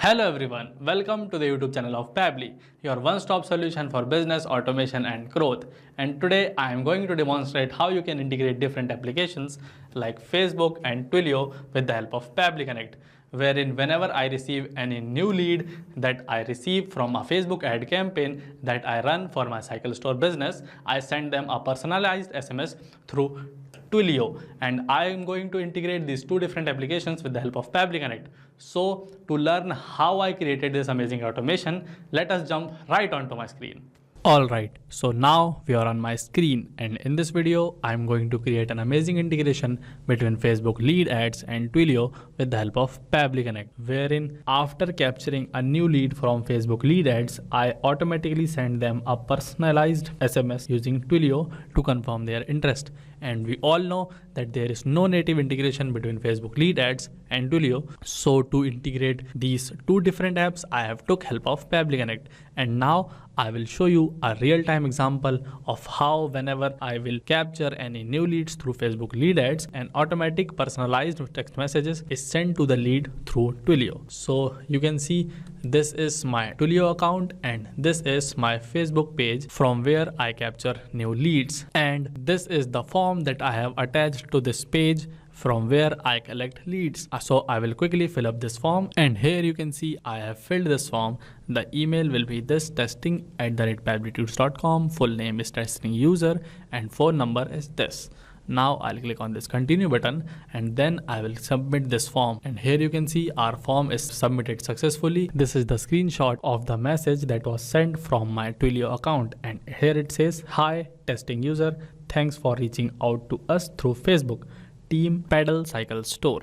Hello everyone, welcome to the YouTube channel of Pabbly, your one-stop solution for business, automation and growth. And today I am going to demonstrate how you can integrate different applications like Facebook and Twilio with the help of Pabbly Connect, wherein whenever I receive any new lead that I receive from a Facebook ad campaign that I run for my cycle store business, I send them a personalized SMS through Twilio, and I am going to integrate these two different applications with the help of Pabbly Connect. So to learn how I created this amazing automation, let us jump right onto my screen. Alright, so now we are on my screen, and in this video I'm going to create an amazing integration between Facebook lead ads and Twilio with the help of Pabbly Connect, wherein after capturing a new lead from Facebook lead ads, I automatically send them a personalized SMS using Twilio to confirm their interest. And we all know that there is no native integration between Facebook lead ads and Twilio. So to integrate these two different apps, I have took help of Pabbly Connect, and now I will show you a real-time example of how whenever I will capture any new leads through Facebook lead ads, an automatic personalized text messages is sent to the lead through Twilio. So you can see this is my Twilio account and this is my Facebook page from where I capture new leads, and this is the form that I have attached to this page from where I collect leads. So I will quickly fill up this form, and here you can see I have filled this form. The email will be this testing@pabblytunes.com, full name is testing user, and phone number is this. Now I'll click on this continue button and then I will submit this form, and here you can see our form is submitted successfully. This is the screenshot of the message that was sent from my Twilio account, and here it says, "Hi testing user, thanks for reaching out to us through Facebook Team Pedal Cycle Store."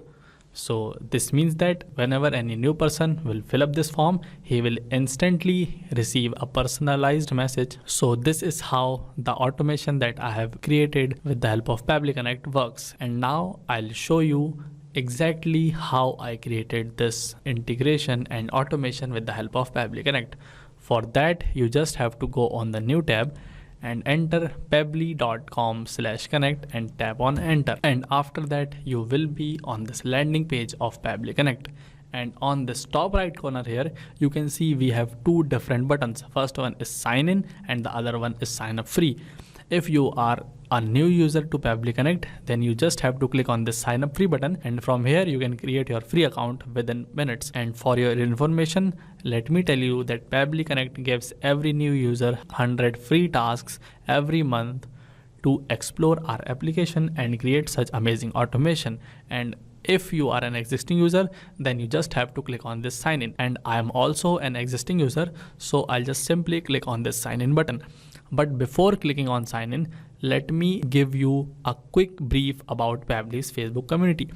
So this means that whenever any new person will fill up this form, he will instantly receive a personalized message. So this is how the automation that I have created with the help of Pabbly Connect works. And now I'll show you exactly how I created this integration and automation with the help of Pabbly Connect. For that, you just have to go on the new tab and enter pabbly.com/connect and tap on enter, and after that you will be on this landing page of Pabbly Connect. And on this top right corner here you can see we have two different buttons. First one is sign in and the other one is sign up free. If you are a new user to Pabbly Connect, then you just have to click on this sign up free button, and from here you can create your free account within minutes. And for your information, let me tell you that Pabbly Connect gives every new user 100 free tasks every month to explore our application and create such amazing automation. And if you are an existing user, then you just have to click on this sign in, and I am also an existing user, so I'll just simply click on this sign in button. But before clicking on sign in, let me give you a quick brief about Pabbly's Facebook community.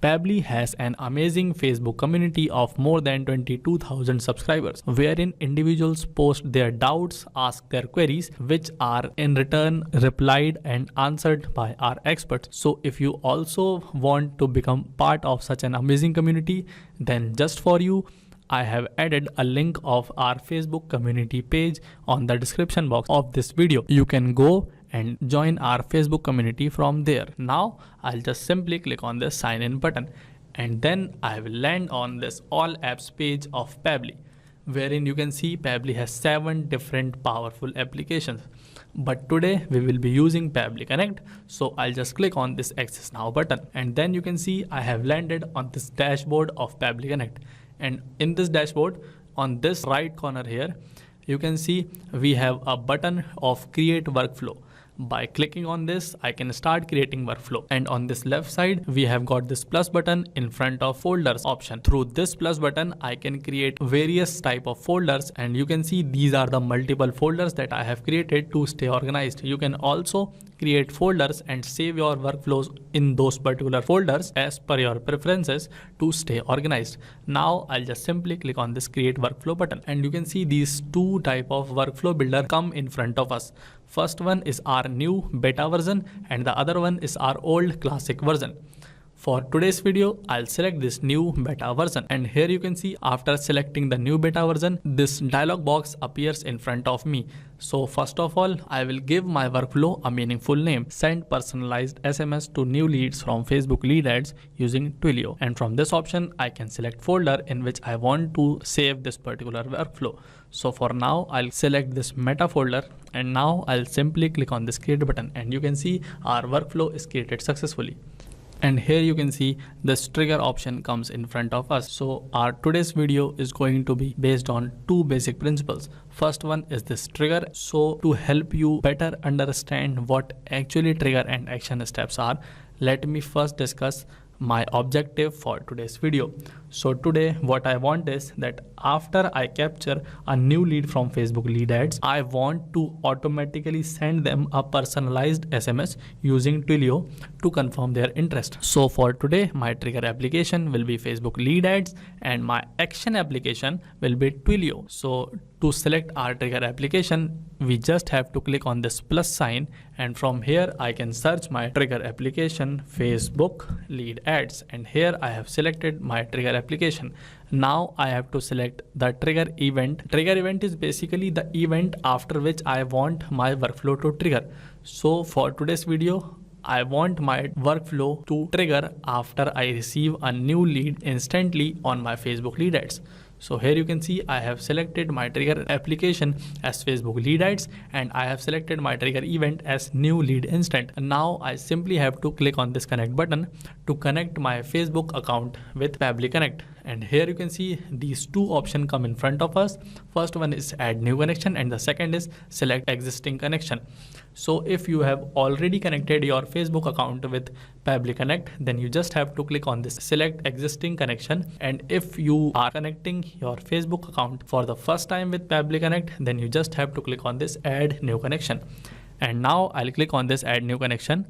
Pabbly has an amazing Facebook community of more than 22,000 subscribers, wherein individuals post their doubts, ask their queries, which are in return replied and answered by our experts. So if you also want to become part of such an amazing community, then just for you, I have added a link of our Facebook community page on the description box of this video. You can go and join our Facebook community from there. Now I'll just simply click on this sign in button, and then I will land on this all apps page of Pabbly, wherein you can see Pabbly has 7 different powerful applications. But today we will be using Pabbly Connect, so I'll just click on this access now button, and then you can see I have landed on this dashboard of Pabbly Connect. And in this dashboard, on this right corner here, you can see we have a button of create workflow. By clicking on this, I can start creating workflow. And on this left side, we have got this plus button in front of folders option. Through this plus button, I can create various type of folders, and you can see these are the multiple folders that I have created to stay organized. You can also create folders and save your workflows in those particular folders as per your preferences to stay organized. Now I'll just simply click on this create workflow button, and you can see these two type of workflow builder come in front of us. First one is our new beta version and the other one is our old classic version. For today's video, I'll select this new beta version, and here you can see after selecting the new beta version, this dialog box appears in front of me. So first of all, I will give my workflow a meaningful name. Send personalized SMS to new leads from Facebook lead ads using Twilio. And from this option, I can select folder in which I want to save this particular workflow. So for now, I'll select this meta folder, and now I'll simply click on this create button, and you can see our workflow is created successfully. And here you can see this trigger option comes in front of us. So our today's video is going to be based on two basic principles. First one is this trigger. So to help you better understand what actually trigger and action steps are, let me first discuss my objective for today's video. So today what I want is that after I capture a new lead from Facebook lead ads, I want to automatically send them a personalized SMS using Twilio to confirm their interest. So for today, my trigger application will be Facebook lead ads and my action application will be Twilio. So to select our trigger application, we just have to click on this plus sign, and from here I can search my trigger application Facebook lead ads, and here I have selected my trigger application. Now I have to select the trigger event. Trigger event is basically the event after which I want my workflow to trigger. So for today's video, I want my workflow to trigger after I receive a new lead instantly on my Facebook lead ads. So here you can see I have selected my trigger application as Facebook lead ads, and I have selected my trigger event as new lead instant. And now I simply have to click on this connect button to connect my Facebook account with Pabbly Connect. And here you can see these two options come in front of us. First one is add new connection, and the second is select existing connection. So if you have already connected your Facebook account with Pabbly Connect, then you just have to click on this select existing connection. And if you are connecting your Facebook account for the first time with Pabbly Connect, then you just have to click on this add new connection. And now I'll click on this add new connection,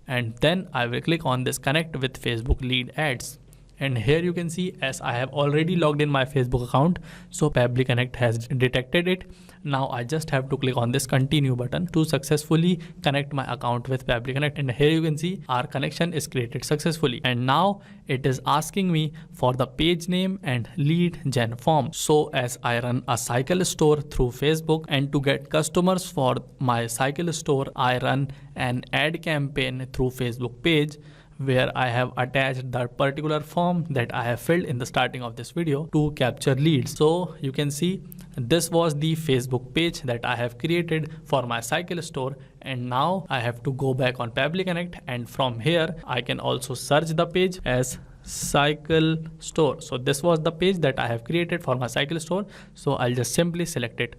and then I will click on this connect with Facebook lead ads. And here you can see as I have already logged in my Facebook account, so Pabbly Connect has detected it. Now I just have to click on this continue button to successfully connect my account with Pabbly Connect. And here you can see our connection is created successfully. And now it is asking me for the page name and lead gen form. So as I run a cycle store through Facebook, and to get customers for my cycle store, I run an ad campaign through Facebook page, where I have attached that particular form that I have filled in the starting of this video to capture leads. So you can see this was the Facebook page that I have created for my cycle store, and now I have to go back on Pabbly Connect, and from here I can also search the page as cycle store. So this was the page that I have created for my cycle store, so I'll just simply select it.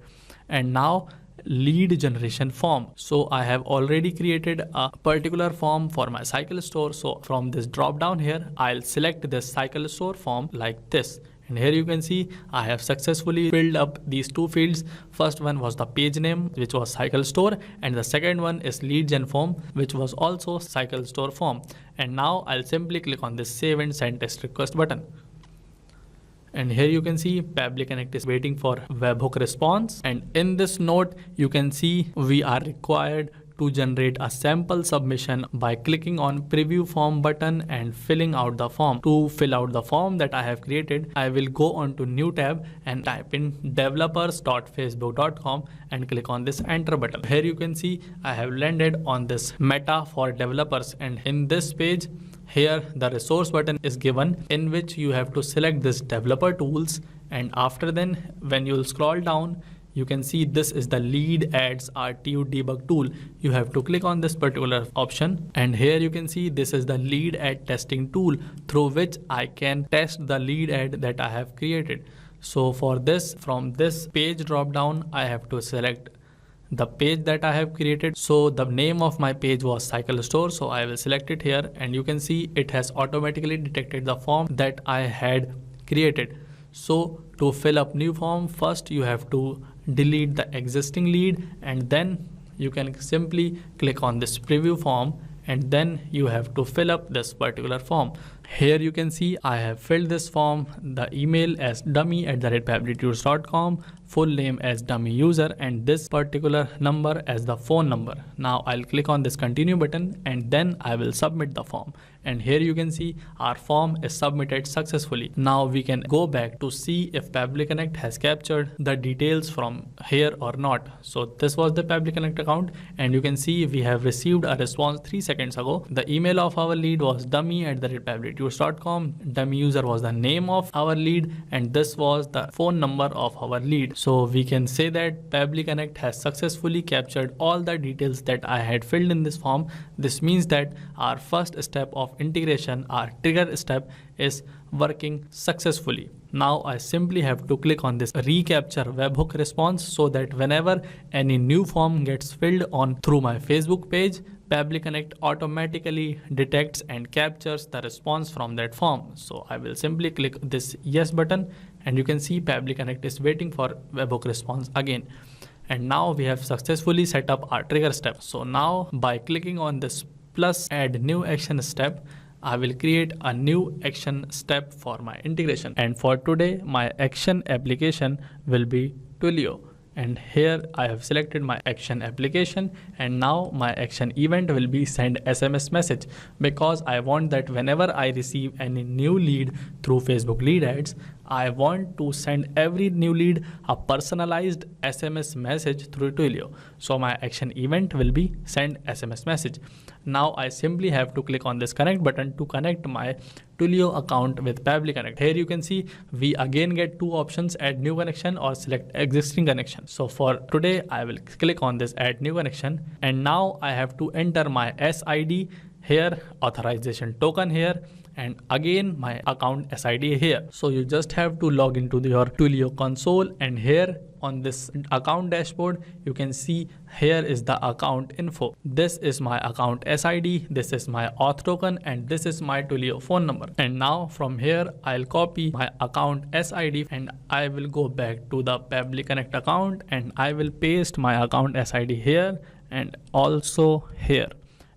And now lead generation form. So I have already created a particular form for my cycle store. So from this drop down here, I'll select this cycle store form like this. And here you can see I have successfully filled up these two fields. First one was the page name, which was cycle store, and the second one is lead gen form, which was also cycle store form. And now I'll simply click on this save and send test request button. And here you can see Pabbly Connect is waiting for webhook response. And in this note, you can see we are required to generate a sample submission by clicking on preview form button and filling out the form. To fill out the form that I have created, I will go on to new tab and type in developers.facebook.com and click on this enter button. Here you can see I have landed on this meta for developers, and in this page, here the resource button is given in which you have to select this developer tools, and after then when you'll scroll down, you can see this is the lead ads RTU debug tool. You have to click on this particular option, and here you can see this is the lead ad testing tool through which I can test the lead ad that I have created. So for this, from this page drop down, I have to select the page that I have created. So the name of my page was cycle store, so I will select it here, and you can see it has automatically detected the form that I had created. So to fill up new form, first you have to delete the existing lead, and then you can simply click on this preview form, and then you have to fill up this particular form. Here you can see I have filled this form, the email as dummy@pabblytools.com, full name as dummy user, and this particular number as the phone number. Now I'll click on this continue button and then I will submit the form. And here you can see our form is submitted successfully. Now we can go back to see if Pabbly Connect has captured the details from here or not. So this was the Pabbly Connect account, and you can see we have received a response 3 seconds ago. The email of our lead was dummy@pabblytools.com. Dummy user was the name of our lead, and this was the phone number of our lead. So we can say that Pabbly Connect has successfully captured all the details that I had filled in this form. This means that our first step of integration, our trigger step, is working successfully. Now I simply have to click on this recapture webhook response so that whenever any new form gets filled on through my Facebook page, Pabbly Connect automatically detects and captures the response from that form. So I will simply click this yes button, and you can see Pabbly Connect is waiting for webhook response again. And now we have successfully set up our trigger step. So now by clicking on this plus add new action step, I will create a new action step for my integration. And for today, my action application will be Twilio. And here I have selected my action application, and now my action event will be send SMS message, because I want that whenever I receive any new lead through Facebook lead ads, I want to send every new lead a personalized SMS message through Twilio. So my action event will be send SMS message. Now I simply have to click on this connect button to connect my Twilio account with Pabbly Connect. Here you can see we again get two options, add new connection or select existing connection. So for today I will click on this add new connection, and now I have to enter my SID here, authorization token here, and again my account SID here. So you just have to log into your Twilio console, and here on this account dashboard you can see here is the account info. This is my account SID, this is my auth token, and this is my Twilio phone number. And now from here I'll copy my account SID and I will go back to the Pabbly Connect account, and I will paste my account SID here and also here.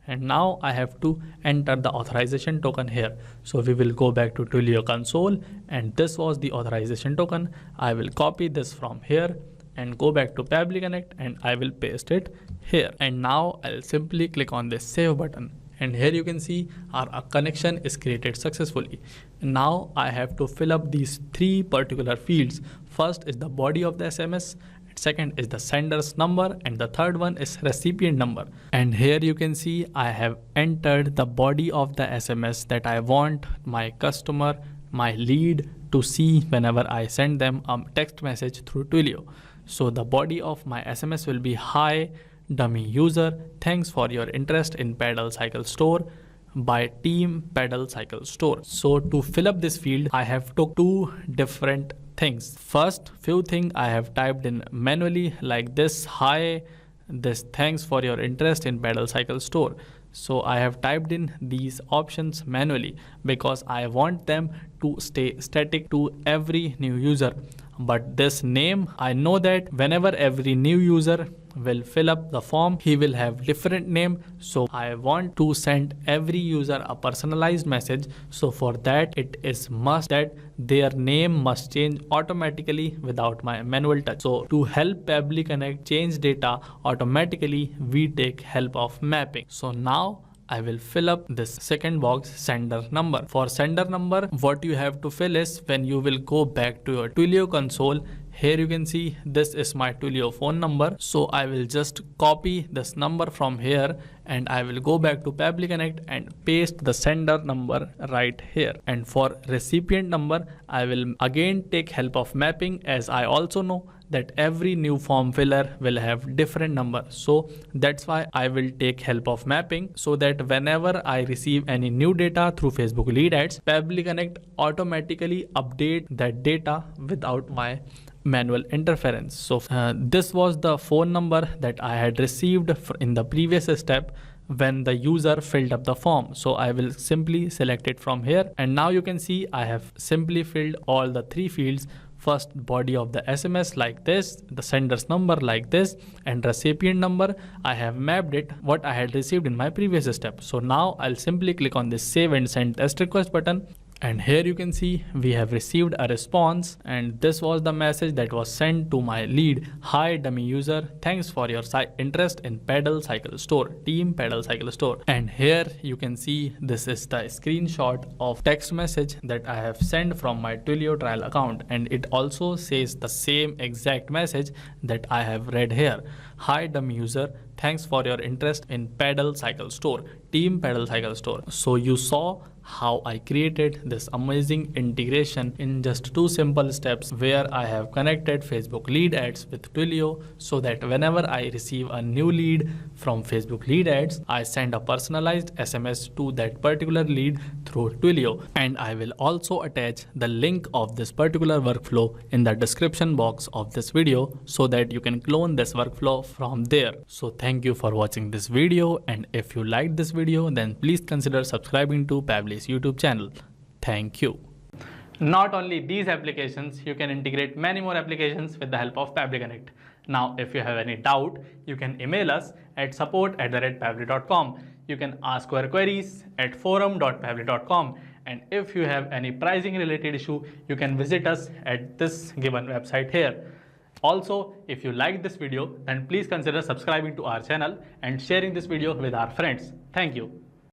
And now I have to enter the authorization token here. So we will go back to Twilio console, and this was the authorization token. I will copy this from here and go back to Pabbly Connect, and I will paste it here. And now I'll simply click on this save button. And here you can see our connection is created successfully. Now I have to fill up these three particular fields. First is the body of the SMS. Second is the sender's number, and the third one is recipient number. And here you can see I have entered the body of the SMS that I want my customer, my lead, to see whenever I send them a text message through Twilio. So the body of my SMS will be hi dummy user, thanks for your interest in Pedal Cycle Store by Team Pedal Cycle Store. So to fill up this field I have took two different things. First few things I have typed in manually, like this hi, this thanks for your interest in Pedal Cycle Store. So I have typed in these options manually because I want them to stay static to every new user. But this name, I know that whenever every new user will fill up the form, he will have different name. So I want to send every user a personalized message. So for that it is must that their name must change automatically without my manual touch. So to help Pabbly Connect change data automatically, we take help of mapping. So now I will fill up this second box, sender number. For sender number, what you have to fill is when you will go back to your Twilio console, here you can see this is my Twilio phone number. So I will just copy this number from here and I will go back to Pabbly Connect and paste the sender number right here. And for recipient number, I will again take help of mapping, as I also know that every new form filler will have different number. So that's why I will take help of mapping, so that whenever I receive any new data through Facebook lead ads, Pabbly Connect automatically update that data without my manual interference. So this was the phone number that I had received in the previous step when the user filled up the form. So I will simply select it from here, and now you can see I have simply filled all the three fields. first body of the SMS like this, the sender's number like this, and recipient number, I have mapped it what I had received in my previous step. So now I'll simply click on this save and send test request button. And here you can see we have received a response, and this was the message that was sent to my lead. Hi dummy user, thanks for your interest in Pedal Cycle Store, Team Pedal Cycle Store. And here you can see this is the screenshot of text message that I have sent from my Twilio trial account, and it also says the same exact message that I have read here. Hi dummy user, thanks for your interest in Pedal Cycle Store, Team Pedal Cycle Store. So you saw how I created this amazing integration in just 2 simple steps, where I have connected Facebook lead ads with Twilio, so that whenever I receive a new lead from Facebook lead ads, I send a personalized SMS to that particular lead through Twilio. And I will also attach the link of this particular workflow in the description box of this video, so that you can clone this workflow from there. So thank you for watching this video, and if you liked this video, then please consider subscribing to Pabbly's YouTube channel. Thank you. Not only these applications, you can integrate many more applications with the help of Pabbly Connect. Now, if you have any doubt, you can email us at support@pabbly.com. You can ask your queries at forum.pabbly.com. And if you have any pricing related issue, you can visit us at this given website here. Also, if you like this video, then please consider subscribing to our channel and sharing this video with our friends. Thank you.